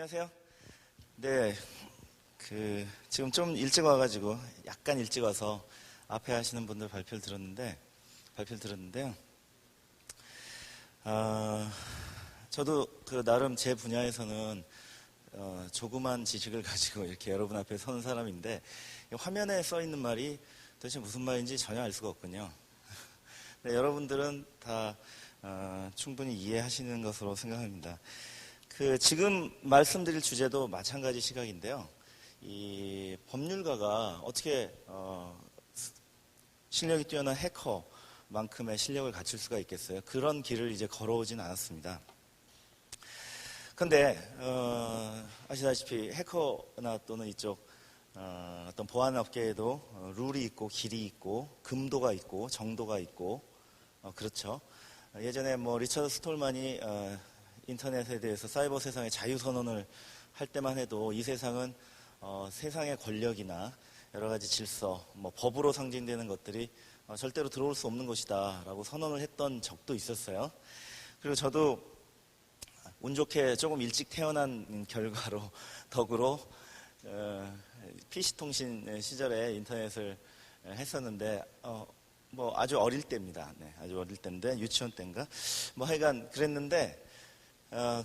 안녕하세요. 네, 지금 좀 일찍 와가지고 약간 일찍 와서 앞에 하시는 분들 발표를 들었는데요. 저도 나름 제 분야에서는 조그만 지식을 가지고 이렇게 여러분 앞에 서는 사람인데 화면에 써 있는 말이 도대체 무슨 말인지 전혀 알 수가 없군요. 네, 여러분들은 다 충분히 이해하시는 것으로 생각합니다. 지금 말씀드릴 주제도 마찬가지 시각인데요. 이 법률가가 어떻게 실력이 뛰어난 해커만큼의 실력을 갖출 수가 있겠어요? 그런 길을 이제 걸어오진 않았습니다. 근데 아시다시피 해커나 또는 이쪽 어떤 보안 업계에도 룰이 있고 길이 있고 금도가 있고 정도가 있고 그렇죠. 예전에 리처드 스톨만이 인터넷에 대해서 사이버 세상의 자유선언을 할 때만 해도 이 세상은 세상의 권력이나 여러 가지 질서, 법으로 상징되는 것들이 절대로 들어올 수 없는 것이다 라고 선언을 했던 적도 있었어요. 그리고 저도 운 좋게 조금 일찍 태어난 결과로 덕으로 PC통신 시절에 인터넷을 했었는데 아주 어릴 때입니다. 네, 아주 어릴 때인데 유치원 때인가 하여간 그랬는데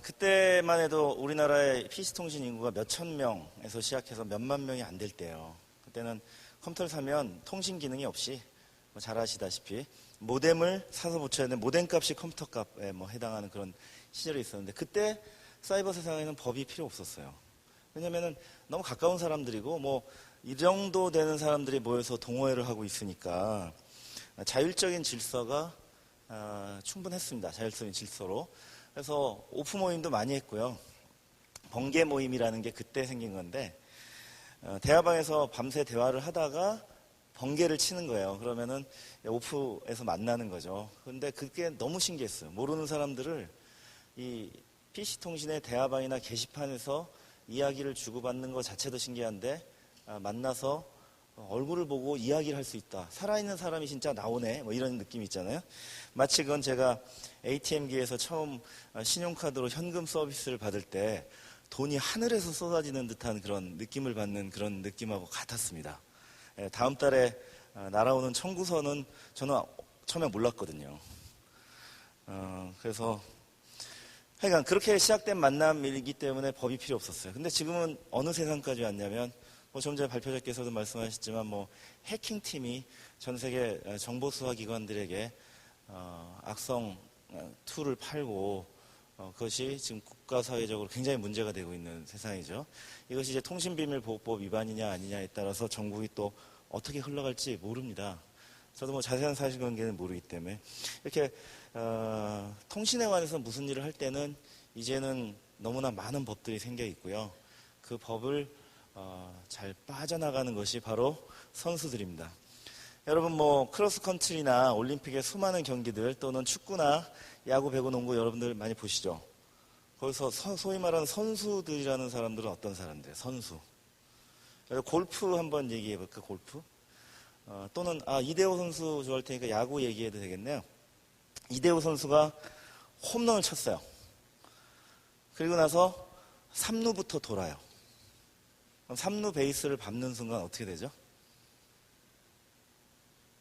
그때만 해도 우리나라의 PC통신 인구가 몇천 명에서 시작해서 몇만 명이 안 될 때예요. 그때는 컴퓨터를 사면 통신 기능이 없이 잘 아시다시피 모뎀을 사서 붙여야 되는 모뎀 값이 컴퓨터 값에 해당하는 그런 시절이 있었는데 그때 사이버 세상에는 법이 필요 없었어요. 왜냐면은 너무 가까운 사람들이고 이 정도 되는 사람들이 모여서 동호회를 하고 있으니까 자율적인 질서가 충분했습니다. 자율적인 질서로. 그래서 오프 모임도 많이 했고요. 번개 모임이라는 게 그때 생긴 건데 대화방에서 밤새 대화를 하다가 번개를 치는 거예요. 그러면은 오프에서 만나는 거죠. 근데 그게 너무 신기했어요. 모르는 사람들을 이 PC통신의 대화방이나 게시판에서 이야기를 주고받는 것 자체도 신기한데 만나서 얼굴을 보고 이야기를 할 수 있다. 살아있는 사람이 진짜 나오네. 이런 느낌이 있잖아요. 마치 그건 제가 ATM기에서 처음 신용카드로 현금 서비스를 받을 때 돈이 하늘에서 쏟아지는 듯한 그런 느낌을 받는 그런 느낌하고 같았습니다. 다음 달에 날아오는 청구서는 저는 처음에 몰랐거든요. 그래서 하여간 그렇게 시작된 만남이기 때문에 법이 필요 없었어요. 근데 지금은 어느 세상까지 왔냐면 좀 전에 발표자께서도 말씀하셨지만 해킹팀이 전 세계 정보수사기관들에게 악성 툴을 팔고 그것이 지금 국가사회적으로 굉장히 문제가 되고 있는 세상이죠. 이것이 이제 통신비밀보호법 위반이냐 아니냐에 따라서 전국이 또 어떻게 흘러갈지 모릅니다. 저도 자세한 사실관계는 모르기 때문에 이렇게 통신에 관해서 무슨 일을 할 때는 이제는 너무나 많은 법들이 생겨 있고요. 그 법을 잘 빠져나가는 것이 바로 선수들입니다. 여러분 크로스컨트리나 올림픽의 수많은 경기들 또는 축구나 야구, 배구, 농구 여러분들 많이 보시죠. 거기서 소위 말하는 선수들이라는 사람들은 어떤 사람들이에요? 선수. 골프 한번 얘기해 볼까? 골프? 또는 이대호 선수 좋아할 테니까 야구 얘기해도 되겠네요. 이대호 선수가 홈런을 쳤어요. 그리고 나서 3루부터 돌아요. 그럼 3루 베이스를 밟는 순간 어떻게 되죠?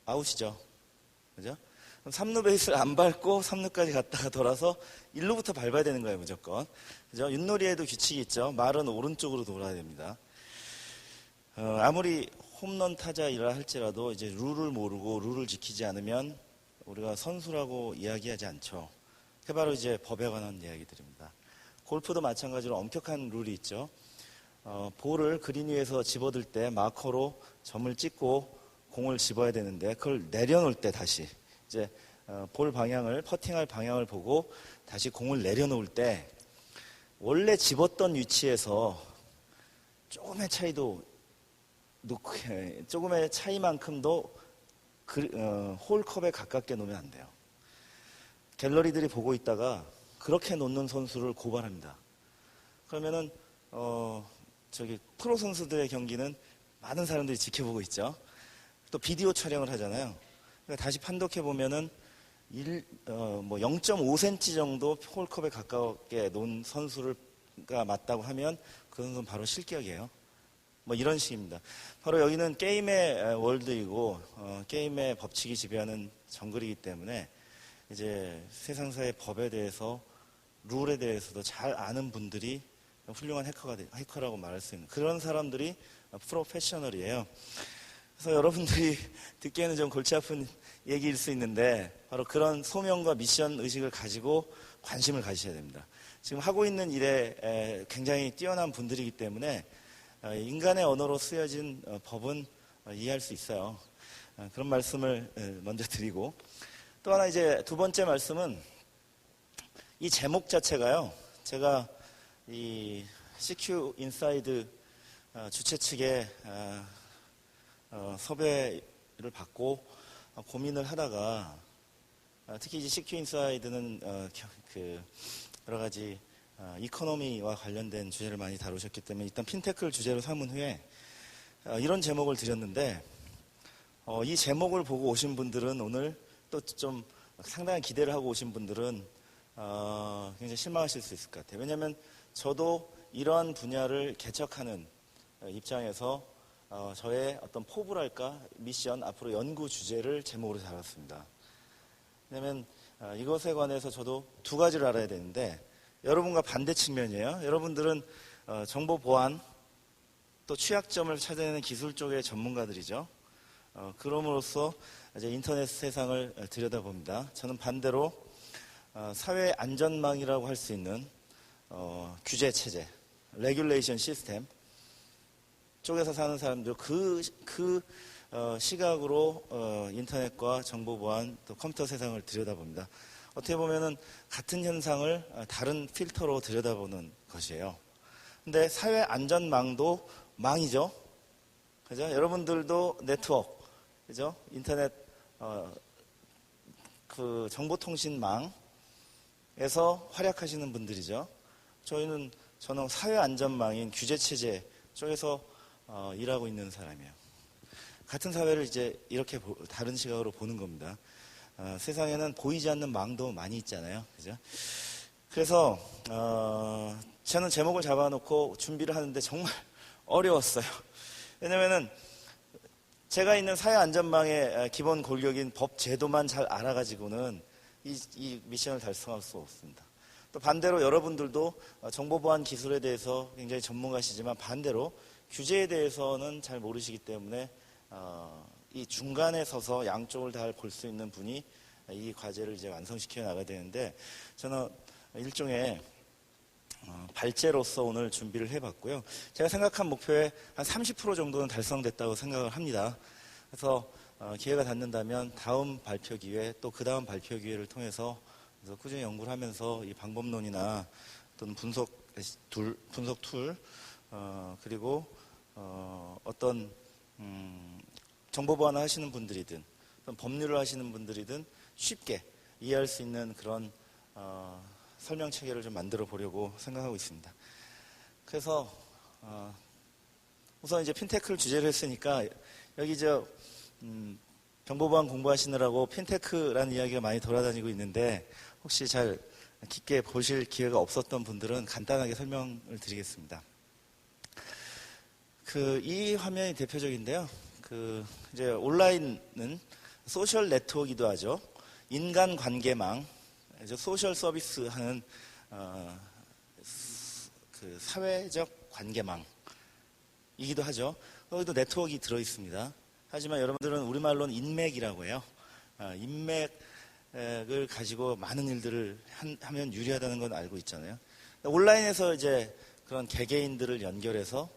아웃이죠. 그죠? 그럼 3루 베이스를 안 밟고 3루까지 갔다가 돌아서 1루부터 밟아야 되는 거예요, 무조건. 그죠? 윷놀이에도 규칙이 있죠. 말은 오른쪽으로 돌아야 됩니다. 아무리 홈런 타자이라 할지라도 이제 룰을 모르고 룰을 지키지 않으면 우리가 선수라고 이야기하지 않죠. 그게 바로 이제 법에 관한 이야기들입니다. 골프도 마찬가지로 엄격한 룰이 있죠. 볼을 그린 위에서 집어들 때 마커로 점을 찍고 공을 집어야 되는데 그걸 내려놓을 때 다시 이제 볼 방향을 퍼팅할 방향을 보고 다시 공을 내려놓을 때 원래 집었던 위치에서 조금의 차이만큼도 홀컵에 가깝게 놓으면 안 돼요. 갤러리들이 보고 있다가 그렇게 놓는 선수를 고발합니다. 그러면은 프로 선수들의 경기는 많은 사람들이 지켜보고 있죠. 또 비디오 촬영을 하잖아요. 그러니까 다시 판독해 보면은 0.5cm 정도 홀컵에 가깝게 놓은 선수를 정보가 맞다고 하면 그건 바로 실격이에요. 뭐 이런 식입니다. 바로 여기는 게임의 월드이고 게임의 법칙이 지배하는 정글이기 때문에 이제 세상사의 법에 대해서 룰에 대해서도 잘 아는 분들이 훌륭한 해커라고 말할 수 있는 그런 사람들이 프로페셔널이에요. 그래서 여러분들이 듣기에는 좀 골치 아픈 얘기일 수 있는데 바로 그런 소명과 미션 의식을 가지고 관심을 가지셔야 됩니다. 지금 하고 있는 일에 굉장히 뛰어난 분들이기 때문에 인간의 언어로 쓰여진 법은 이해할 수 있어요. 그런 말씀을 먼저 드리고 또 하나 이제 두 번째 말씀은 이 제목 자체가요. 제가 이 CQ 인사이드 주최 측에 섭외를 받고 고민을 하다가 특히 이제 CQ 인사이드는 그 여러 가지 이코노미와 관련된 주제를 많이 다루셨기 때문에 일단 핀테크를 주제로 삼은 후에 이런 제목을 드렸는데 이 제목을 보고 오신 분들은 오늘 또 좀 상당한 기대를 하고 오신 분들은 굉장히 실망하실 수 있을 것 같아요. 왜냐하면 저도 이러한 분야를 개척하는 입장에서 저의 어떤 포부랄까 미션 앞으로 연구 주제를 제목으로 잡았습니다. 왜냐하면 이것에 관해서 저도 두 가지를 알아야 되는데 여러분과 반대 측면이에요. 여러분들은 정보 보안 또 취약점을 찾아내는 기술 쪽의 전문가들이죠. 그럼으로써 이제 인터넷 세상을 들여다봅니다. 저는 반대로 사회 안전망이라고 할 수 있는 규제 체제, 레귤레이션 시스템 쪽에서 사는 사람들 그 시각으로 인터넷과 정보 보안 또 컴퓨터 세상을 들여다봅니다. 어떻게 보면은 같은 현상을 다른 필터로 들여다보는 것이에요. 근데 사회 안전망도 망이죠. 그죠? 여러분들도 네트워크, 그죠? 인터넷 그 정보통신망에서 활약하시는 분들이죠. 저는 사회 안전망인 규제 체제 쪽에서 일하고 있는 사람이에요. 같은 사회를 이제 이렇게 다른 시각으로 보는 겁니다. 세상에는 보이지 않는 망도 많이 있잖아요. 그죠? 그래서, 저는 제목을 잡아놓고 준비를 하는데 정말 어려웠어요. 왜냐면은 제가 있는 사회 안전망의 기본 골격인 법 제도만 잘 알아가지고는 이 미션을 달성할 수 없습니다. 또 반대로 여러분들도 정보보안 기술에 대해서 굉장히 전문가시지만 반대로 규제에 대해서는 잘 모르시기 때문에 이 중간에 서서 양쪽을 다 볼 수 있는 분이 이 과제를 이제 완성시켜 나가야 되는데 저는 일종의 발제로서 오늘 준비를 해봤고요. 제가 생각한 목표의 한 30% 정도는 달성됐다고 생각을 합니다. 그래서 기회가 닿는다면 다음 발표 기회 또 그 다음 발표 기회를 통해서 꾸준히 연구를 하면서 이 방법론이나 또는 분석 툴 그리고 어떤 정보 보안을 하시는 분들이든 법률을 하시는 분들이든 쉽게 이해할 수 있는 그런 설명 체계를 좀 만들어 보려고 생각하고 있습니다. 그래서 우선 이제 핀테크를 주제로 했으니까 여기 정보보안 공부하시느라고 핀테크라는 이야기가 많이 돌아다니고 있는데 혹시 잘 깊게 보실 기회가 없었던 분들은 간단하게 설명을 드리겠습니다. 이 화면이 대표적인데요. 이제 온라인은 소셜 네트워크이기도 하죠. 인간 관계망, 소셜 서비스 하는 사회적 관계망이기도 하죠. 거기도 네트워크가 들어 있습니다. 하지만 여러분들은 우리말로는 인맥이라고 해요. 인맥을 가지고 많은 일들을 하면 유리하다는 건 알고 있잖아요. 온라인에서 이제 그런 개개인들을 연결해서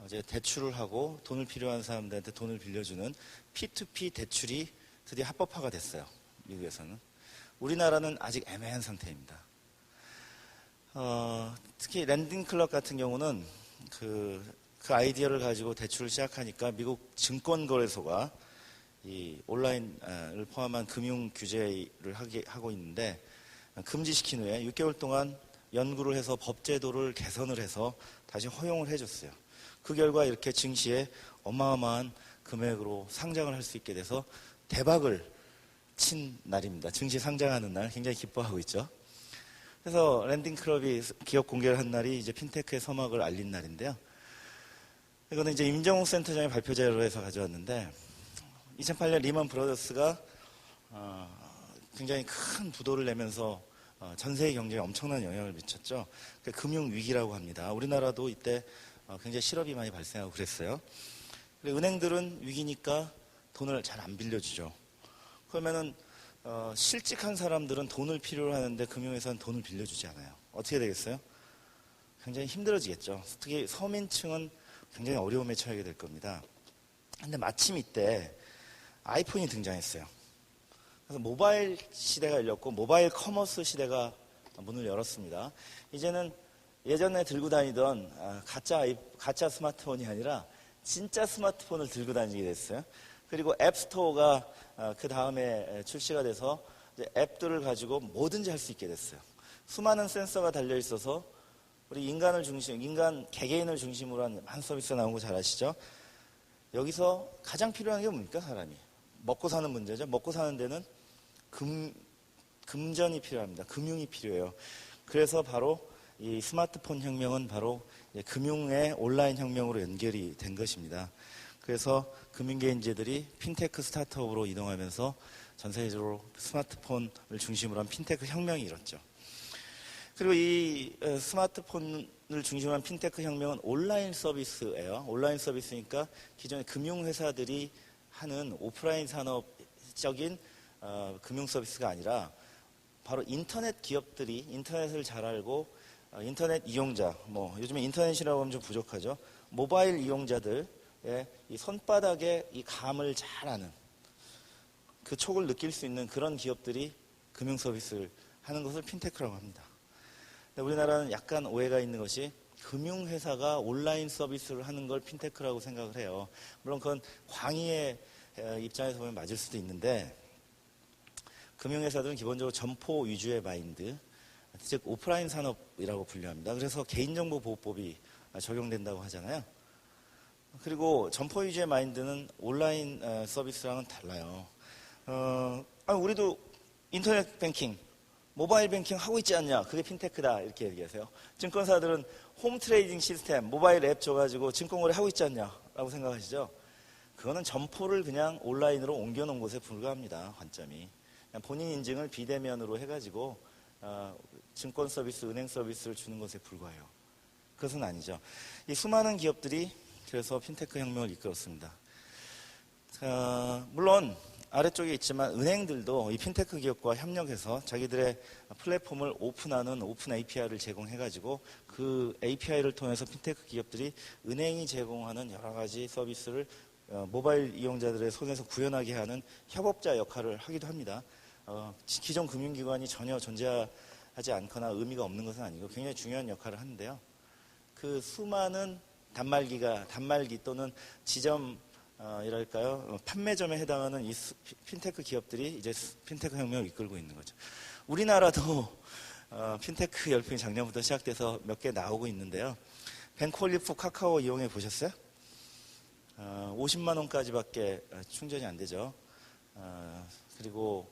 이제 대출을 하고 돈을 필요한 사람들한테 돈을 빌려주는 P2P 대출이 드디어 합법화가 됐어요. 미국에서는. 우리나라는 아직 애매한 상태입니다. 특히 랜딩클럽 같은 경우는 그 아이디어를 가지고 대출을 시작하니까 미국 증권거래소가 이 온라인을 포함한 금융 규제를 하고 있는데 금지시킨 후에 6개월 동안 연구를 해서 법제도를 개선을 해서 다시 허용을 해줬어요. 그 결과 이렇게 증시에 어마어마한 금액으로 상장을 할 수 있게 돼서 대박을 친 날입니다. 증시 상장하는 날 굉장히 기뻐하고 있죠. 그래서 랜딩 클럽이 기업 공개를 한 날이 이제 핀테크의 서막을 알린 날인데요. 이거는 이제 임정욱 센터장의 발표 자료로 해서 가져왔는데 2008년 리먼 브라더스가 굉장히 큰 부도를 내면서 전 세계 경제에 엄청난 영향을 미쳤죠. 금융 위기라고 합니다. 우리나라도 이때 굉장히 실업이 많이 발생하고 그랬어요. 은행들은 위기니까 돈을 잘 안 빌려주죠. 그러면은 실직한 사람들은 돈을 필요로 하는데 금융회사는 돈을 빌려주지 않아요. 어떻게 되겠어요? 굉장히 힘들어지겠죠. 특히 서민층은 굉장히 어려움에 처하게 될 겁니다. 근데 마침 이때 아이폰이 등장했어요. 그래서 모바일 시대가 열렸고 모바일 커머스 시대가 문을 열었습니다. 이제는 예전에 들고 다니던 가짜 스마트폰이 아니라 진짜 스마트폰을 들고 다니게 됐어요. 그리고 앱스토어가 그 다음에 출시가 돼서 이제 앱들을 가지고 뭐든지 할 수 있게 됐어요. 수많은 센서가 달려 있어서 우리 인간 개개인을 중심으로 한 많은 서비스가 나온 거 잘 아시죠? 여기서 가장 필요한 게 뭡니까, 사람이? 먹고 사는 문제죠. 먹고 사는 데는 금전이 필요합니다. 금융이 필요해요. 그래서 바로 이 스마트폰 혁명은 바로 금융의 온라인 혁명으로 연결이 된 것입니다. 그래서 금융계인제들이 핀테크 스타트업으로 이동하면서 전 세계적으로 스마트폰을 중심으로 한 핀테크 혁명이 일었죠. 그리고 이 스마트폰을 중심으로 한 핀테크 혁명은 온라인 서비스예요. 온라인 서비스니까 기존의 금융회사들이 하는 오프라인 산업적인 금융 서비스가 아니라 바로 인터넷 기업들이 인터넷을 잘 알고 인터넷 이용자, 요즘에 인터넷이라고 하면 좀 부족하죠. 모바일 이용자들의 이 손바닥에 이 감을 잘 아는 그 촉을 느낄 수 있는 그런 기업들이 금융 서비스를 하는 것을 핀테크라고 합니다. 근데 우리나라는 약간 오해가 있는 것이 금융회사가 온라인 서비스를 하는 걸 핀테크라고 생각을 해요. 물론 그건 광의의 입장에서 보면 맞을 수도 있는데 금융회사들은 기본적으로 점포 위주의 마인드, 즉 오프라인 산업이라고 분류합니다. 그래서 개인정보보호법이 적용된다고 하잖아요. 그리고 점포 위주의 마인드는 온라인 서비스랑은 달라요. 우리도 인터넷 뱅킹, 모바일 뱅킹 하고 있지 않냐? 그게 핀테크다 이렇게 얘기하세요. 증권사들은 홈 트레이딩 시스템, 모바일 앱 줘가지고 증권거래 하고 있지 않냐라고 생각하시죠? 그거는 점포를 그냥 온라인으로 옮겨놓은 것에 불과합니다. 관점이. 그냥 본인 인증을 비대면으로 해가지고 증권 서비스, 은행 서비스를 주는 것에 불과해요. 그것은 아니죠. 이 수많은 기업들이 그래서 핀테크 혁명을 이끌었습니다. 물론 아래쪽에 있지만 은행들도 이 핀테크 기업과 협력해서 자기들의 플랫폼을 오픈하는 오픈 API를 제공해가지고 그 API를 통해서 핀테크 기업들이 은행이 제공하는 여러 가지 서비스를 모바일 이용자들의 손에서 구현하게 하는 협업자 역할을 하기도 합니다. 기존 금융기관이 전혀 존재하지 않거나 의미가 없는 것은 아니고 굉장히 중요한 역할을 하는데요. 그 수많은 단말기 또는 지점 판매점에 해당하는 이 핀테크 기업들이 이제 핀테크 혁명을 이끌고 있는 거죠. 우리나라도 핀테크 열풍이 작년부터 시작돼서 몇 개 나오고 있는데요. 벤콜리프 카카오 이용해 보셨어요? 50만 원까지밖에 충전이 안 되죠. 그리고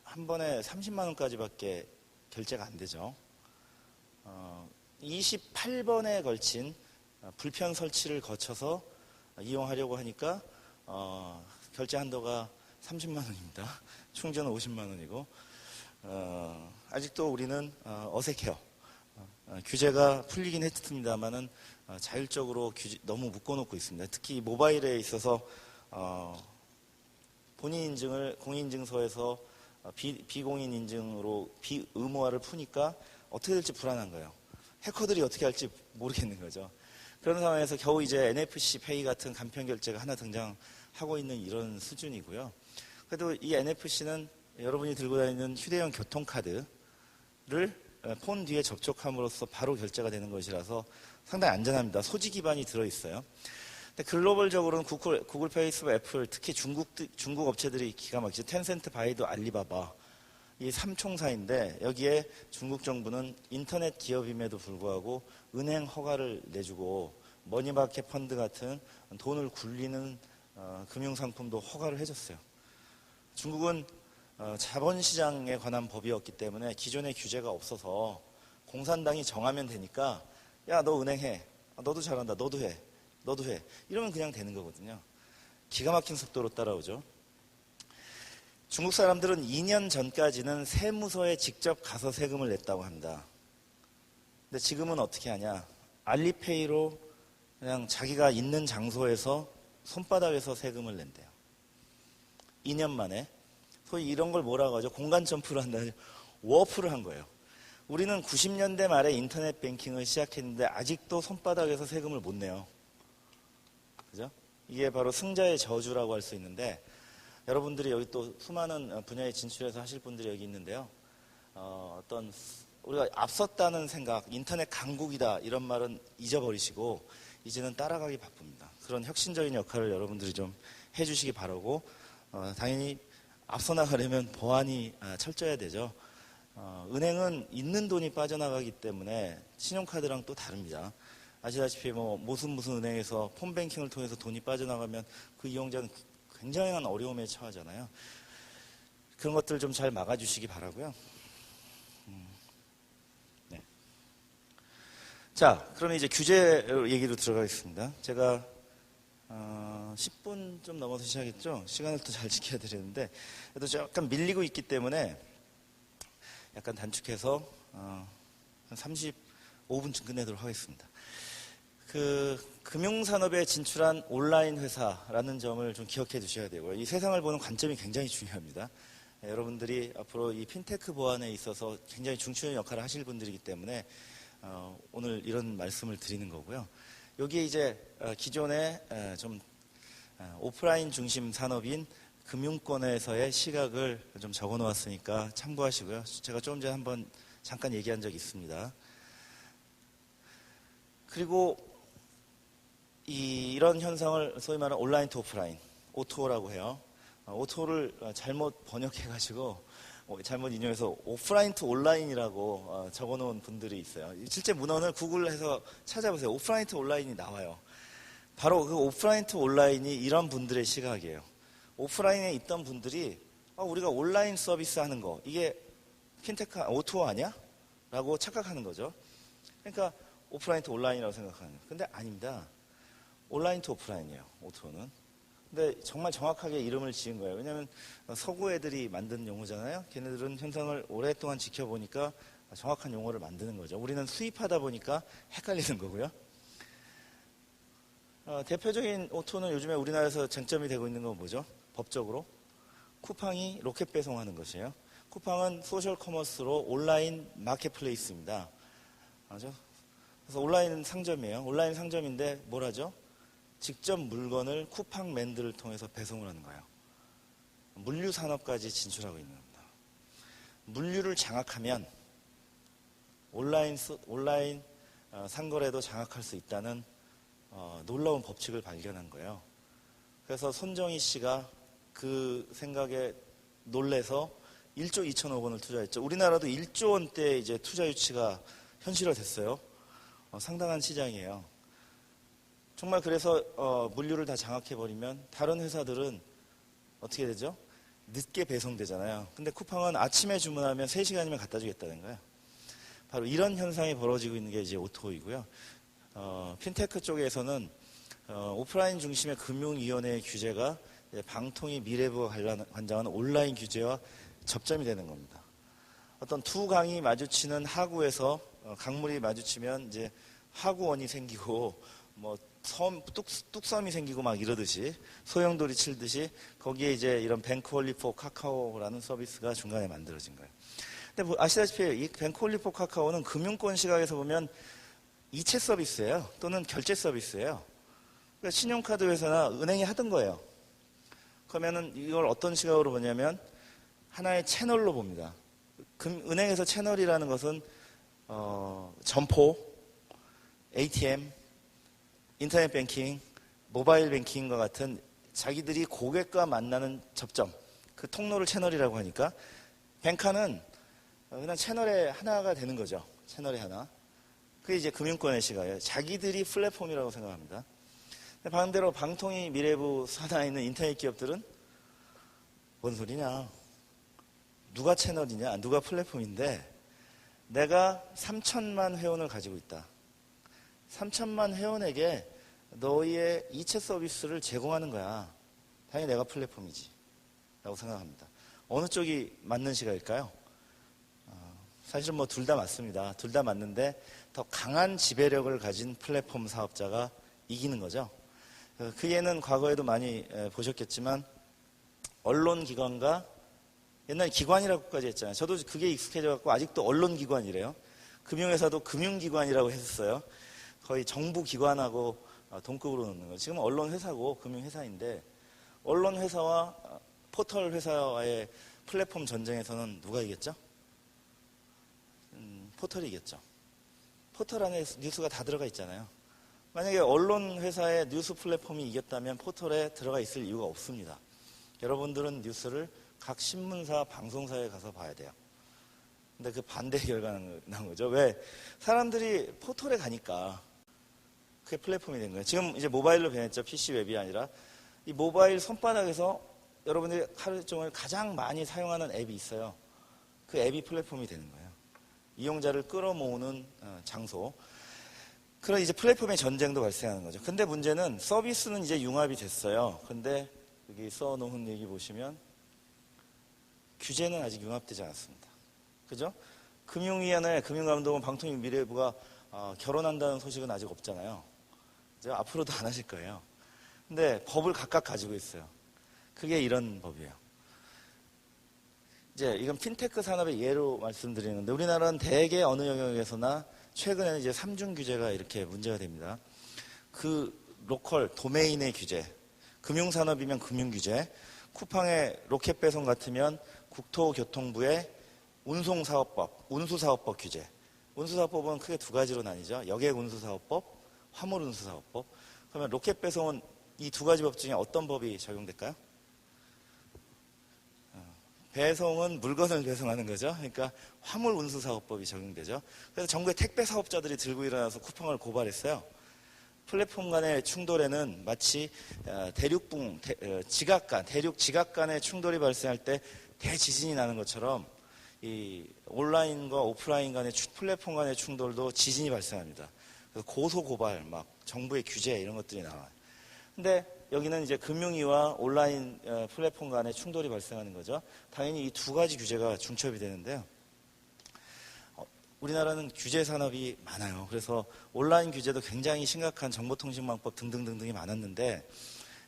한 번에 30만 원까지밖에 결제가 안 되죠. 28번에 걸친 불편 설치를 거쳐서 이용하려고 하니까 결제 한도가 30만 원입니다. 충전은 50만 원이고 아직도 우리는 어색해요. 규제가 풀리긴 했습니다만은 자율적으로 너무 묶어놓고 있습니다. 특히 모바일에 있어서 본인 인증을 공인인증서에서 비공인 인증으로 비의무화를 푸니까 어떻게 될지 불안한 거예요. 해커들이 어떻게 할지 모르겠는 거죠. 그런 상황에서 겨우 이제 NFC 페이 같은 간편 결제가 하나 등장하고 있는 이런 수준이고요. 그래도 이 NFC는 여러분이 들고 다니는 휴대용 교통카드를 폰 뒤에 접촉함으로써 바로 결제가 되는 것이라서 상당히 안전합니다. 소지 기반이 들어있어요. 근데 글로벌적으로는 구글, 페이스북, 애플, 특히 중국 업체들이 기가 막히죠. 텐센트, 바이두, 알리바바 이 삼총사인데 여기에 중국 정부는 인터넷 기업임에도 불구하고 은행 허가를 내주고 머니마켓 펀드 같은 돈을 굴리는 금융상품도 허가를 해줬어요. 중국은 자본시장에 관한 법이었기 때문에 기존의 규제가 없어서 공산당이 정하면 되니까 야, 너 은행해. 너도 잘한다. 너도 해. 너도 해. 이러면 그냥 되는 거거든요. 기가 막힌 속도로 따라오죠. 중국 사람들은 2년 전까지는 세무서에 직접 가서 세금을 냈다고 합니다. 근데 지금은 어떻게 하냐? 알리페이로 그냥 자기가 있는 장소에서 손바닥에서 세금을 낸대요. 2년 만에. 소위 이런 걸 뭐라고 하죠? 공간 점프를 한다. 워프를 한 거예요. 우리는 90년대 말에 인터넷 뱅킹을 시작했는데 아직도 손바닥에서 세금을 못 내요. 그죠? 이게 바로 승자의 저주라고 할 수 있는데, 여러분들이 여기 또 수많은 분야에 진출해서 하실 분들이 여기 있는데요. 어떤 우리가 앞섰다는 생각, 인터넷 강국이다 이런 말은 잊어버리시고 이제는 따라가기 바쁩니다. 그런 혁신적인 역할을 여러분들이 좀 해주시기 바라고, 당연히 앞서 나가려면 보안이 철저해야 되죠. 은행은 있는 돈이 빠져나가기 때문에 신용카드랑 또 다릅니다. 아시다시피 무슨 은행에서 폰뱅킹을 통해서 돈이 빠져나가면 그 이용자는 굉장한 어려움에 처하잖아요. 그런 것들 좀 잘 막아주시기 바라고요. 네. 자, 그럼 이제 규제 얘기로 들어가겠습니다. 제가 10분 좀 넘어서 시작했죠. 시간을 또 잘 지켜야 되는데 그래도 약간 밀리고 있기 때문에 약간 단축해서 한 35분쯤 끝내도록 하겠습니다. 금융산업에 진출한 온라인 회사라는 점을 좀 기억해 두셔야 되고요. 이 세상을 보는 관점이 굉장히 중요합니다. 여러분들이 앞으로 이 핀테크 보안에 있어서 굉장히 중추적인 역할을 하실 분들이기 때문에 오늘 이런 말씀을 드리는 거고요. 여기에 이제 기존에 좀 오프라인 중심 산업인 금융권에서의 시각을 좀 적어 놓았으니까 참고하시고요. 제가 조금 전에 한번 잠깐 얘기한 적이 있습니다. 그리고 이런 현상을 소위 말하는 온라인 투 오프라인, O2O라고 해요. O2O를 잘못 번역해가지고 잘못 인용해서 오프라인 투 온라인이라고 적어놓은 분들이 있어요. 실제 문헌을 구글해서 찾아보세요. 오프라인 투 온라인이 나와요. 바로 그 오프라인 투 온라인이 이런 분들의 시각이에요. 오프라인에 있던 분들이 우리가 온라인 서비스 하는 거 이게 핀테크 O2O 아니야? 라고 착각하는 거죠. 그러니까 오프라인 투 온라인이라고 생각하는 거예요. 근데 아닙니다. 온라인 투 오프라인이에요. O2O는. 근데 정말 정확하게 이름을 지은 거예요. 왜냐하면 서구 애들이 만든 용어잖아요. 걔네들은 현상을 오랫동안 지켜보니까 정확한 용어를 만드는 거죠. 우리는 수입하다 보니까 헷갈리는 거고요. 대표적인 O2O는 요즘에 우리나라에서 쟁점이 되고 있는 건 뭐죠? 법적으로 쿠팡이 로켓 배송하는 것이에요. 쿠팡은 소셜 커머스로 온라인 마켓플레이스입니다. 맞죠? 그래서 온라인 상점이에요. 온라인 상점인데 뭘 하죠? 직접 물건을 쿠팡맨들을 통해서 배송을 하는 거예요. 물류 산업까지 진출하고 있는 겁니다. 물류를 장악하면 온라인 상거래도 장악할 수 있다는 놀라운 법칙을 발견한 거예요. 그래서 손정희 씨가 그 생각에 놀래서 1조 2천억 원을 투자했죠. 우리나라도 1조 원대 이제 투자 유치가 현실화됐어요. 상당한 시장이에요. 정말 그래서 물류를 다 장악해버리면 다른 회사들은 어떻게 되죠? 늦게 배송되잖아요. 근데 쿠팡은 아침에 주문하면 3시간이면 갖다 주겠다는 거예요. 바로 이런 현상이 벌어지고 있는 게 이제 O2O이고요. 핀테크 쪽에서는 오프라인 중심의 금융위원회의 규제가 방통위 미래부가 관장하는 온라인 규제와 접점이 되는 겁니다. 어떤 두 강이 마주치는 하구에서 강물이 마주치면 이제 하구원이 생기고 뚝섬이 생기고 막 이러듯이 소용돌이 치듯이 거기에 이제 이런 뱅크홀리 포 카카오라는 서비스가 중간에 만들어진 거예요. 근데 아시다시피 이 뱅크홀리 포 카카오는 금융권 시각에서 보면 이체 서비스예요. 또는 결제 서비스예요. 그러니까 신용카드 회사나 은행이 하던 거예요. 그러면은 이걸 어떤 시각으로 보냐면 하나의 채널로 봅니다. 은행에서 채널이라는 것은 점포, ATM, 인터넷 뱅킹, 모바일 뱅킹과 같은 자기들이 고객과 만나는 접점, 그 통로를 채널이라고 하니까 뱅카는 그냥 채널의 하나가 되는 거죠. 채널의 하나. 그게 이제 금융권의 시각이에요. 자기들이 플랫폼이라고 생각합니다. 반대로 방통위 미래부 산하에 있는 인터넷 기업들은 뭔 소리냐. 누가 채널이냐, 누가 플랫폼인데 내가 3천만 회원을 가지고 있다. 3천만 회원에게 너희의 이체 서비스를 제공하는 거야. 당연히 내가 플랫폼이지 라고 생각합니다. 어느 쪽이 맞는 시각일까요? 사실은 뭐 둘 다 맞습니다. 둘 다 맞는데 더 강한 지배력을 가진 플랫폼 사업자가 이기는 거죠. 그 예는 과거에도 많이 보셨겠지만 언론기관과 옛날에 기관이라고까지 했잖아요. 저도 그게 익숙해져갖고 아직도 언론기관이래요. 금융회사도 금융기관이라고 했었어요. 거의 정부기관하고 동급으로 놓는 거예요. 지금 언론회사고 금융회사인데 언론회사와 포털회사와의 플랫폼 전쟁에서는 누가 이겼죠? 포털이 이겼죠. 포털 안에 뉴스가 다 들어가 있잖아요. 만약에 언론회사의 뉴스 플랫폼이 이겼다면 포털에 들어가 있을 이유가 없습니다. 여러분들은 뉴스를 각 신문사, 방송사에 가서 봐야 돼요. 근데 그 반대의 결과가 나온 거죠. 왜? 사람들이 포털에 가니까 그게 플랫폼이 된 거예요. 지금 이제 모바일로 변했죠. PC 웹이 아니라. 이 모바일 손바닥에서 여러분들이 하루 종일 가장 많이 사용하는 앱이 있어요. 그 앱이 플랫폼이 되는 거예요. 이용자를 끌어모으는 장소. 그런 이제 플랫폼의 전쟁도 발생하는 거죠. 근데 문제는 서비스는 이제 융합이 됐어요. 근데 여기 써놓은 얘기 보시면 규제는 아직 융합되지 않았습니다. 그죠? 금융위원회, 금융감독원, 방통위미래부가 결혼한다는 소식은 아직 없잖아요. 이제 앞으로도 안 하실 거예요. 근데 법을 각각 가지고 있어요. 그게 이런 법이에요. 이제 이건 핀테크 산업의 예로 말씀드리는데 우리나라는 대개 어느 영역에서나 최근에는 이제 삼중 규제가 이렇게 문제가 됩니다. 그 로컬 도메인의 규제, 금융산업이면 금융규제, 쿠팡의 로켓 배송 같으면 국토교통부의 운송사업법, 운수사업법 규제. 운수사업법은 크게 두 가지로 나뉘죠. 여객운수사업법, 화물운수사업법. 그러면 로켓 배송은 이 두 가지 법 중에 어떤 법이 적용될까요? 배송은 물건을 배송하는 거죠. 그러니까 화물운수사업법이 적용되죠. 그래서 전국의 택배 사업자들이 들고 일어나서 쿠팡을 고발했어요. 플랫폼 간의 충돌에는 마치 대륙 지각 간의 충돌이 발생할 때 대지진이 나는 것처럼 이 온라인과 오프라인 간의 플랫폼 간의 충돌도 지진이 발생합니다. 그래서 고소 고발, 막 정부의 규제 이런 것들이 나와요. 근데 여기는 이제 금융위와 온라인 플랫폼 간의 충돌이 발생하는 거죠. 당연히 이 두 가지 규제가 중첩이 되는데요. 우리나라는 규제 산업이 많아요. 그래서 온라인 규제도 굉장히 심각한 정보통신망법 등등등등이 많았는데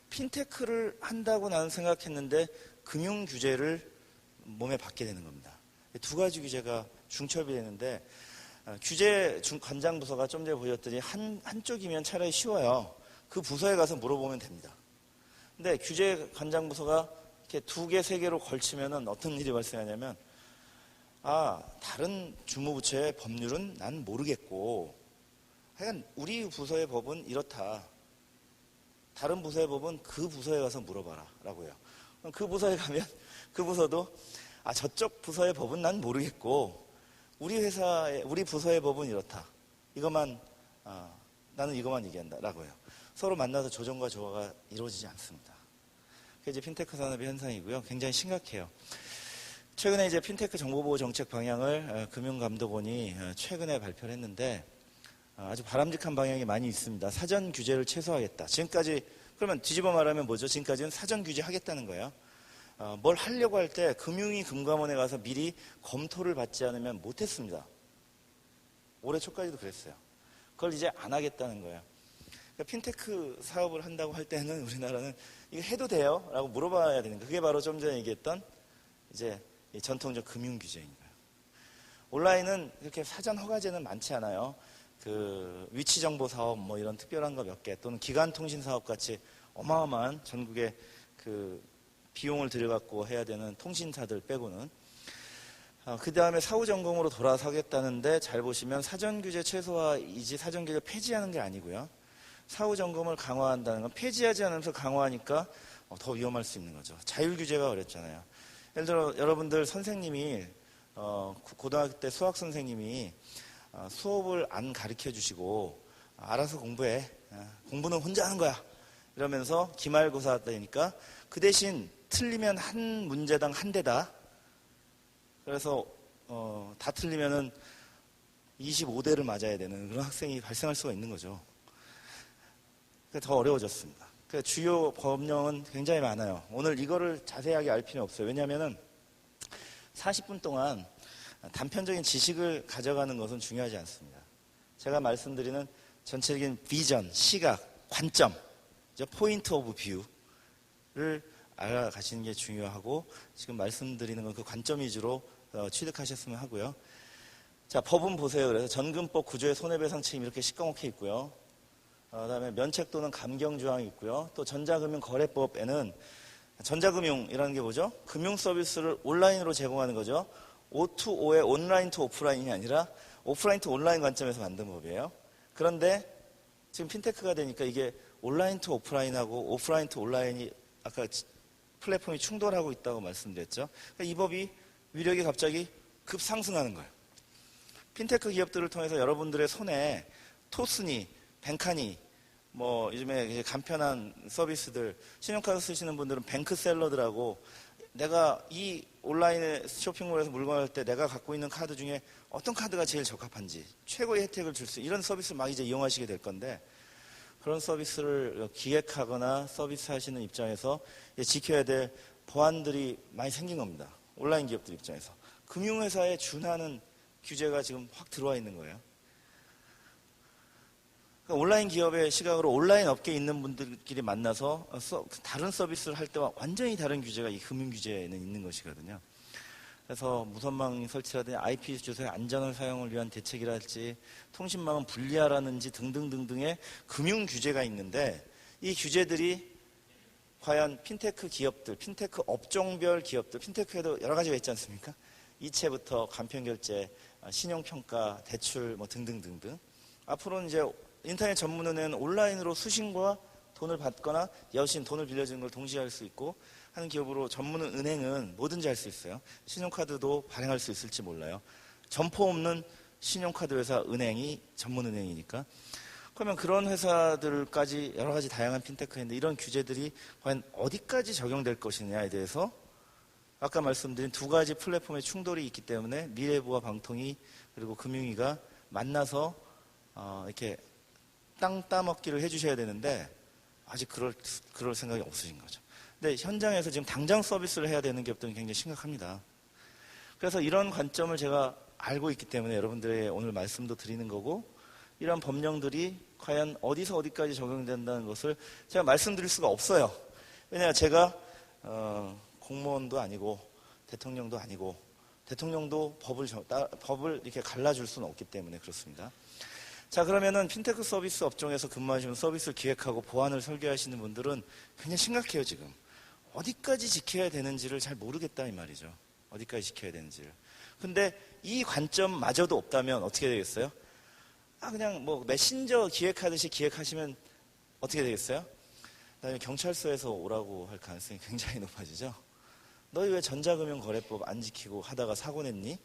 핀테크를 한다고 나는 생각했는데 금융 규제를 몸에 받게 되는 겁니다. 두 가지 규제가 중첩이 되는데 규제 관장부서가 좀 전에 보셨더니 한쪽이면 차라리 쉬워요. 그 부서에 가서 물어보면 됩니다. 근데 규제 관장부서가 이렇게 두 개, 세 개로 걸치면은 어떤 일이 발생하냐면 다른 주무부처의 법률은 난 모르겠고 하여간 우리 부서의 법은 이렇다. 다른 부서의 법은 그 부서에 가서 물어봐라 라고 해요. 그 부서에 가면 그 부서도 저쪽 부서의 법은 난 모르겠고 우리 부서의 법은 이렇다. 나는 이것만 얘기한다 라고 해요. 서로 만나서 조정과 조화가 이루어지지 않습니다. 그게 이제 핀테크 산업의 현상이고요. 굉장히 심각해요. 최근에 이제 핀테크 정보보호 정책 방향을 금융감독원이 최근에 발표를 했는데 아주 바람직한 방향이 많이 있습니다. 사전 규제를 최소화하겠다. 지금까지 그러면 뒤집어 말하면 뭐죠? 지금까지는 사전 규제 하겠다는 거예요. 뭘 하려고 할 때 금융위 금감원에 가서 미리 검토를 받지 않으면 못했습니다. 올해 초까지도 그랬어요. 그걸 이제 안 하겠다는 거예요. 그러니까 핀테크 사업을 한다고 할 때는 우리나라는 이거 해도 돼요? 라고 물어봐야 되는 거예요. 그게 바로 좀 전에 얘기했던 이제 전통적 금융 규제인 거예요. 온라인은 그렇게 사전 허가제는 많지 않아요. 그 위치 정보 사업 뭐 이런 특별한 거 몇 개 또는 기간 통신 사업 같이 어마어마한 전국에 그 비용을 들여갖고 해야 되는 통신사들 빼고는 그 다음에 사후 점검으로 돌아서겠다는데 잘 보시면 사전 규제 최소화이지 사전 규제 폐지하는 게 아니고요. 사후 점검을 강화한다는 건 폐지하지 않으면서 강화하니까 더 위험할 수 있는 거죠. 자율 규제가 어렵잖아요. 예를 들어 여러분들 선생님이 고등학교 때 수학 선생님이 수업을 안 가르쳐 주시고 알아서 공부해. 공부는 혼자 하는 거야. 이러면서 기말고사 때니까 그 대신 틀리면 한 문제당 한 대다. 그래서 다 틀리면은 25대를 맞아야 되는 그런 학생이 발생할 수가 있는 거죠. 더 어려워졌습니다. 주요 법령은 굉장히 많아요. 오늘 이거를 자세하게 알 필요는 없어요. 왜냐하면 40분 동안 단편적인 지식을 가져가는 것은 중요하지 않습니다. 제가 말씀드리는 전체적인 비전, 시각, 관점, 포인트 오브 뷰를 알아가시는 게 중요하고, 지금 말씀드리는 건 그 관점 위주로 취득하셨으면 하고요. 자, 법은 보세요. 그래서 전금법 구조의 손해배상 책임 이렇게 시꺼멓게 있고요. 그다음에 면책 또는 감경 조항이 있고요. 또 전자금융거래법에는 전자금융이라는 게 뭐죠? 금융 서비스를 온라인으로 제공하는 거죠. O2O의 온라인 투 오프라인이 아니라 오프라인 투 온라인 관점에서 만든 법이에요. 그런데 지금 핀테크가 되니까 이게 온라인 투 오프라인하고 오프라인 투 온라인이 아까 플랫폼이 충돌하고 있다고 말씀드렸죠. 그러니까 이 법이 위력이 갑자기 급상승하는 거예요. 핀테크 기업들을 통해서 여러분들의 손에 토스니, 뱅카니, 요즘에 이제 간편한 서비스들, 신용카드 쓰시는 분들은 뱅크 샐러드라고, 내가 이 온라인에 쇼핑몰에서 물건을 할 때 내가 갖고 있는 카드 중에 어떤 카드가 제일 적합한지 최고의 혜택을 줄 수, 이런 서비스를 막 이제 이용하시게 될 건데, 그런 서비스를 기획하거나 서비스 하시는 입장에서 지켜야 될 보안들이 많이 생긴 겁니다. 온라인 기업들 입장에서. 금융회사에 준하는 규제가 지금 확 들어와 있는 거예요. 그러니까 온라인 기업의 시각으로 온라인 업계에 있는 분들끼리 만나서 다른 서비스를 할 때와 완전히 다른 규제가 이 금융 규제에는 있는 것이거든요. 그래서 무선망 설치라든지 IP 주소의 안전한 사용을 위한 대책이랄지, 통신망은 분리하라는지 등등등등의 금융 규제가 있는데, 이 규제들이 과연 핀테크 기업들, 핀테크 업종별 기업들, 핀테크에도 여러 가지가 있지 않습니까? 이체부터 간편결제, 신용평가, 대출 등등등등. 앞으로는 이제 인터넷 전문은행은 온라인으로 수신과 돈을 받거나 여신 돈을 빌려주는 걸 동시에 할 수 있고 하는 기업으로, 전문은행은 뭐든지 할 수 있어요. 신용카드도 발행할 수 있을지 몰라요. 점포 없는 신용카드 회사 은행이 전문은행이니까. 그러면 그런 회사들까지 여러 가지 다양한 핀테크인데, 이런 규제들이 과연 어디까지 적용될 것이냐에 대해서 아까 말씀드린 두 가지 플랫폼의 충돌이 있기 때문에 미래부와 방통위 그리고 금융위가 만나서 이렇게 땅 따먹기를 해주셔야 되는데, 아직 그럴 생각이 없으신 거죠. 근데 현장에서 지금 당장 서비스를 해야 되는 기업들은 굉장히 심각합니다. 그래서 이런 관점을 제가 알고 있기 때문에 여러분들의 오늘 말씀도 드리는 거고, 이런 법령들이 과연 어디서 어디까지 적용된다는 것을 제가 말씀드릴 수가 없어요. 왜냐하면 제가 공무원도 아니고 대통령도 아니고, 대통령도 법을 이렇게 갈라줄 수는 없기 때문에 그렇습니다. 자, 그러면은 핀테크 서비스 업종에서 근무하시는, 서비스를 기획하고 보안을 설계하시는 분들은 굉장히 심각해요, 지금. 어디까지 지켜야 되는지를 잘 모르겠다 이 말이죠. 어디까지 지켜야 되는지를. 근데 이 관점마저도 없다면 어떻게 되겠어요? 그냥 메신저 기획하듯이 기획하시면 어떻게 되겠어요? 그다음에 경찰서에서 오라고 할 가능성이 굉장히 높아지죠. 너희 왜 전자금융거래법 안 지키고 하다가 사고 냈니?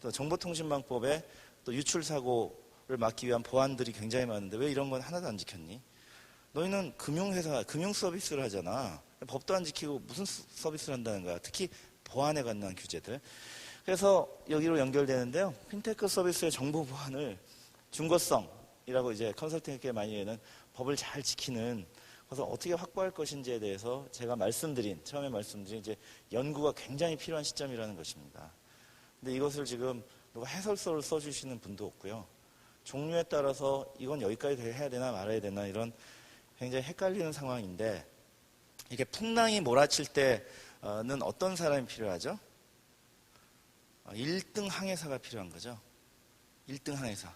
또 정보통신망법에 또 유출사고를 막기 위한 보안들이 굉장히 많은데 왜 이런 건 하나도 안 지켰니? 너희는 금융회사, 금융 서비스를 하잖아. 법도 안 지키고 무슨 서비스를 한다는 거야. 특히 보안에 관한 규제들. 그래서 여기로 연결되는데요. 핀테크 서비스의 정보 보안을 중거성이라고 이제 컨설팅에 많이 얘는 법을 잘 지키는 것을 어떻게 확보할 것인지에 대해서 제가 처음에 말씀드린 이제 연구가 굉장히 필요한 시점이라는 것입니다. 근데 이것을 지금 누가 해설서를 써주시는 분도 없고요. 종류에 따라서 이건 여기까지 해야 되나 말아야 되나 이런 굉장히 헷갈리는 상황인데, 이게 풍랑이 몰아칠 때는 어떤 사람이 필요하죠? 1등 항해사가 필요한 거죠. 1등 항해사.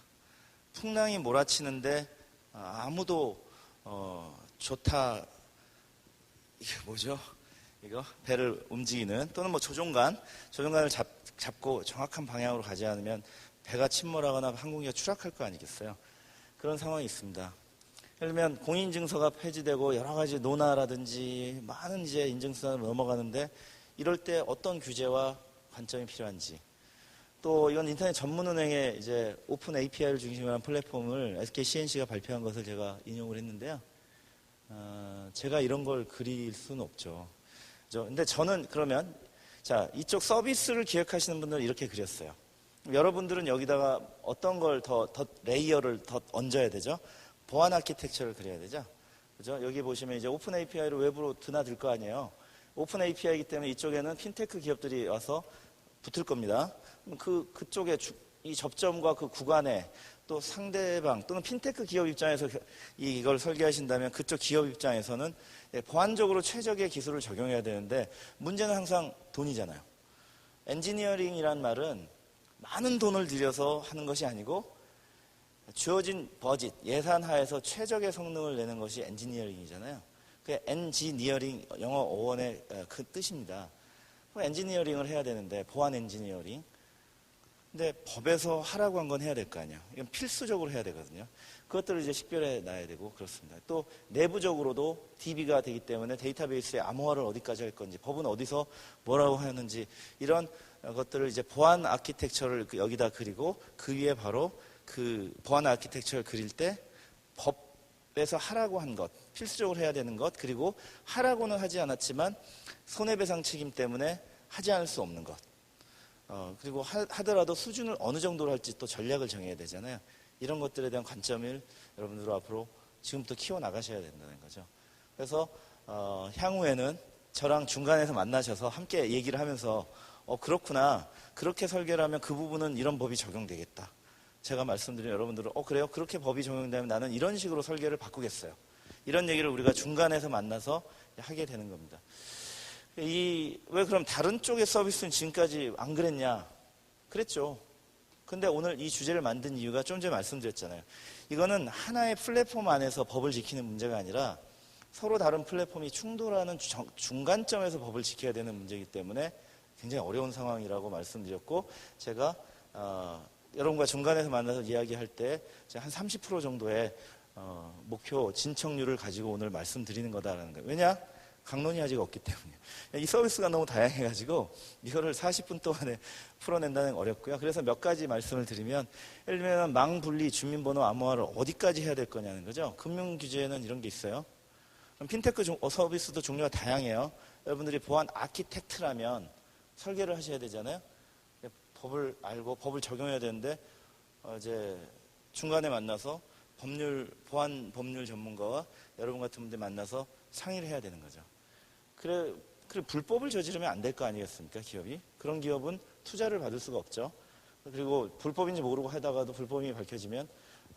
풍랑이 몰아치는데 아무도 좋다, 이게 뭐죠? 이거 배를 움직이는, 또는 조종관을 잡고 정확한 방향으로 가지 않으면 배가 침몰하거나 항공기가 추락할 거 아니겠어요? 그런 상황이 있습니다. 예를 들면 공인증서가 폐지되고 여러 가지 논하라든지 많은 이제 인증수단으로 넘어가는데, 이럴 때 어떤 규제와 관점이 필요한지, 또 이건 인터넷 전문은행의 이제 오픈 API를 중심으로 한 플랫폼을 SK CNC가 발표한 것을 제가 인용을 했는데요. 제가 이런 걸 그릴 수는 없죠. 근데 저는 그러면 자, 이쪽 서비스를 기획하시는 분들은 이렇게 그렸어요. 여러분들은 여기다가 어떤 걸 더 레이어를 더 얹어야 되죠? 보안 아키텍처를 그려야 되죠? 그죠? 여기 보시면 이제 오픈 API로 외부로 드나들 거 아니에요. 오픈 API이기 때문에 이쪽에는 핀테크 기업들이 와서 붙을 겁니다. 그쪽에 이 접점과 그 구간에 또 상대방 또는 핀테크 기업 입장에서 이걸 설계하신다면 그쪽 기업 입장에서는 보안적으로 최적의 기술을 적용해야 되는데 문제는 항상 돈이잖아요. 엔지니어링이란 말은 많은 돈을 들여서 하는 것이 아니고 주어진 버짓, 예산 하에서 최적의 성능을 내는 것이 엔지니어링이잖아요. 그 엔지니어링, 영어 어원의 그 뜻입니다. 엔지니어링을 해야 되는데 보안 엔지니어링. 근데 법에서 하라고 한 건 해야 될 거 아니에요. 이건 필수적으로 해야 되거든요. 그것들을 이제 식별해 놔야 되고 그렇습니다. 또 내부적으로도 DB가 되기 때문에 데이터베이스에 암호화를 어디까지 할 건지, 법은 어디서 뭐라고 하는지 이런 것들을 이제 보안 아키텍처를 여기다 그리고 그 위에 바로 그 보안 아키텍처를 그릴 때 법에서 하라고 한 것, 필수적으로 해야 되는 것, 그리고 하라고는 하지 않았지만 손해배상 책임 때문에 하지 않을 수 없는 것. 그리고 하더라도 수준을 어느 정도로 할지 또 전략을 정해야 되잖아요. 이런 것들에 대한 관점을 여러분들 앞으로 지금부터 키워나가셔야 된다는 거죠. 그래서 향후에는 저랑 중간에서 만나셔서 함께 얘기를 하면서 그렇구나. 그렇게 설계를 하면 그 부분은 이런 법이 적용되겠다. 제가 말씀드린 여러분들은 그래요? 그렇게 법이 적용되면 나는 이런 식으로 설계를 바꾸겠어요. 이런 얘기를 우리가 중간에서 만나서 하게 되는 겁니다. 왜 그럼 다른 쪽의 서비스는 지금까지 안 그랬냐? 그랬죠. 근데 오늘 이 주제를 만든 이유가 좀 전에 말씀드렸잖아요. 이거는 하나의 플랫폼 안에서 법을 지키는 문제가 아니라 서로 다른 플랫폼이 충돌하는 중간점에서 법을 지켜야 되는 문제이기 때문에 굉장히 어려운 상황이라고 말씀드렸고, 제가 여러분과 중간에서 만나서 이야기할 때 한 30% 정도의 목표 진척률을 가지고 오늘 말씀드리는 거다라는 거예요. 왜냐? 강론이 아직 없기 때문이에요. 이 서비스가 너무 다양해가지고 이거를 40분 동안에 풀어낸다는 건 어렵고요. 그래서 몇 가지 말씀을 드리면, 예를 들면 망분리, 주민번호 암호화를 어디까지 해야 될 거냐는 거죠. 금융규제에는 이런 게 있어요. 그럼 핀테크 서비스도 종류가 다양해요. 여러분들이 보안 아키텍트라면 설계를 하셔야 되잖아요. 법을 알고 법을 적용해야 되는데 이제 중간에 만나서 보안 법률 전문가와 여러분 같은 분들 만나서 상의를 해야 되는 거죠. 그래 불법을 저지르면 안 될 거 아니겠습니까, 기업이? 그런 기업은 투자를 받을 수가 없죠. 그리고 불법인지 모르고 하다가도 불법이 밝혀지면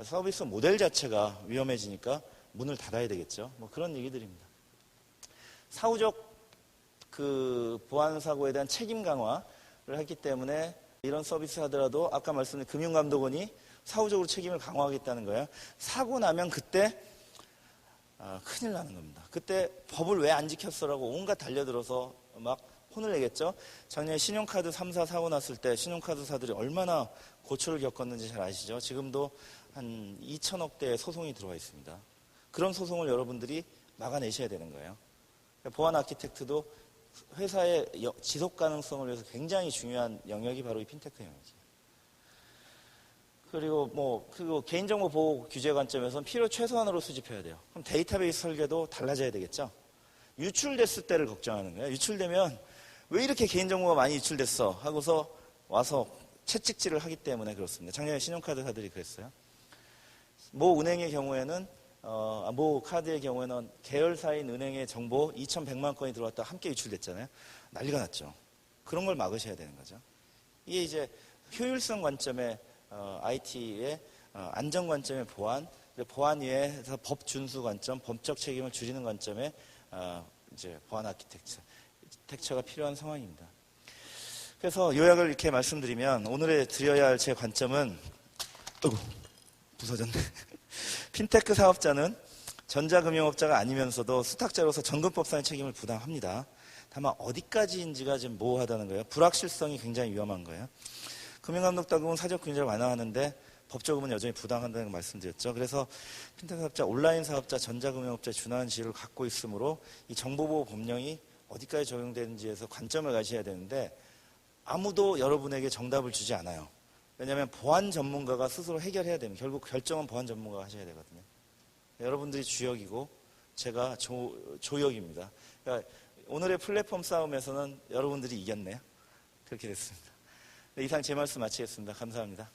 서비스 모델 자체가 위험해지니까 문을 닫아야 되겠죠. 뭐 그런 얘기들입니다. 사후적 보안 사고에 대한 책임 강화를 했기 때문에 이런 서비스 하더라도 아까 말씀드린 금융감독원이 사후적으로 책임을 강화하겠다는 거예요. 사고 나면 그때 큰일 나는 겁니다. 그때 법을 왜 안 지켰어라고 온갖 달려들어서 막 혼을 내겠죠. 작년에 신용카드 3사 사고 났을 때 신용카드사들이 얼마나 고초를 겪었는지 잘 아시죠. 지금도 한 2천억 대의 소송이 들어와 있습니다. 그런 소송을 여러분들이 막아내셔야 되는 거예요. 보안 아키텍트도 회사의 지속 가능성을 위해서 굉장히 중요한 영역이 바로 이 핀테크 영역이에요. 그리고 개인정보 보호 규제 관점에서는 필요 최소한으로 수집해야 돼요. 그럼 데이터베이스 설계도 달라져야 되겠죠. 유출됐을 때를 걱정하는 거예요. 유출되면 왜 이렇게 개인정보가 많이 유출됐어 하고서 와서 채찍질을 하기 때문에 그렇습니다. 작년에 신용카드사들이 그랬어요. 모 은행의 경우에는 모 카드의 경우에는 계열사인 은행의 정보 2,100만 건이 들어왔다 함께 유출됐잖아요. 난리가 났죠. 그런 걸 막으셔야 되는 거죠. 이게 이제 효율성 관점의 IT의 안전 관점의 보안 위에서 법 준수 관점, 법적 책임을 줄이는 관점의 이제 보안 아키텍처가 필요한 상황입니다. 그래서 요약을 이렇게 말씀드리면 오늘에 드려야 할 제 관점은 부서졌네. 핀테크 사업자는 전자금융업자가 아니면서도 수탁자로서 정금법상의 책임을 부담합니다. 다만 어디까지인지가 좀 모호하다는 거예요. 불확실성이 굉장히 위험한 거예요. 금융감독당국은 사적 균제를 완화하는데 법적으로는 여전히 부당한다는 걸 말씀드렸죠. 그래서 핀테크 사업자, 온라인 사업자, 전자금융업자에 준하는 지위를 갖고 있으므로 이 정보보호 법령이 어디까지 적용되는지에서 관점을 가셔야 되는데 아무도 여러분에게 정답을 주지 않아요. 왜냐하면 보안 전문가가 스스로 해결해야 됩니다. 결국 결정은 보안 전문가가 하셔야 되거든요. 여러분들이 주역이고 제가 조역입니다. 그러니까 오늘의 플랫폼 싸움에서는 여러분들이 이겼네요. 그렇게 됐습니다. 네, 이상 제 말씀 마치겠습니다. 감사합니다.